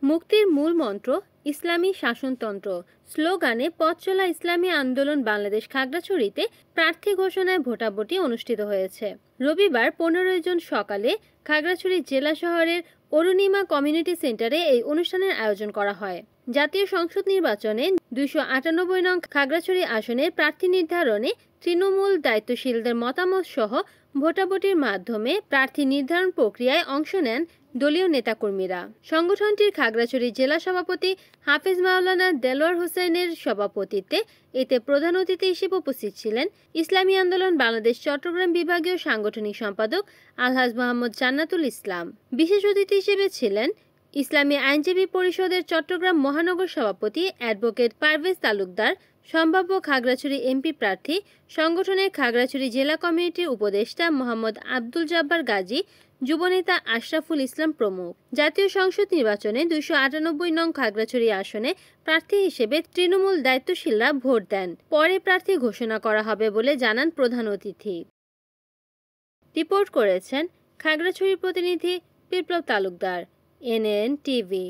মুক্তির মূল মন্ত্র ইসলামী শাসনতন্ত্র স্লোগানে পথ চলা ইসলামী আন্দোলন বাংলাদেশ খাগড়াছড়িতে প্রার্থী ঘোষণায় ভোটাভুটি অনুষ্ঠিত হয়েছে। রবিবার 15 জুন সকালে খাগড়াছড়ি জেলা শহরের অরুণিমা কমিউনিটি সেন্টারে এই অনুষ্ঠানের আয়োজন করা হয়। জাতীয় সংসদ নির্বাচনে 298 নং খাগড়াছড়ি আসনের প্রার্থী নির্ধারণে তৃণমূল দায়িত্বশীলদের মতামত সহ ভোটাভুটির মাধ্যমে প্রার্থী নির্ধারণ প্রক্রিয়ায় অংশ নেন দলীয় নেতাকর্মীরা। সংগঠনটির খাগড়াছড়ি জেলা সভাপতি হাফেজ মাওলানা দেলোয়ার হোসেনের সভাপতিত্বে এতে প্রধান অতিথি হিসেবে উপস্থিত ছিলেন ইসলামী আন্দোলন বাংলাদেশ চট্টগ্রাম বিভাগীয় সাংগঠনিক সম্পাদক আলহাজ মোহাম্মদ জান্নাতুল ইসলাম। বিশেষ অতিথি হিসেবে ছিলেন ইসলামী আইনজীবী পরিষদের চট্টগ্রাম মহানগর সভাপতি অ্যাডভোকেট পারভেজ তালুকদার, সম্ভাব্য খাগড়াছড়ি এমপি প্রার্থী সংগঠনের খাগড়াছড়ি জেলা কমিটির উপদেষ্টা মোহাম্মদ আব্দুল জব্বার গাজী, যুবনেতা আশরাফুল ইসলাম প্রমুখ। জাতীয় সংসদ নির্বাচনে 298 নং খাগড়াছড়ি আসনে প্রার্থী হিসেবে তৃণমূল দায়িত্বশীলরা ভোট দেন। পরে প্রার্থী ঘোষণা করা হবে বলে জানান প্রধান অতিথি। রিপোর্ট করেছেন খাগড়াছড়ির প্রতিনিধি বিপ্লব তালুকদার, NN টিভি।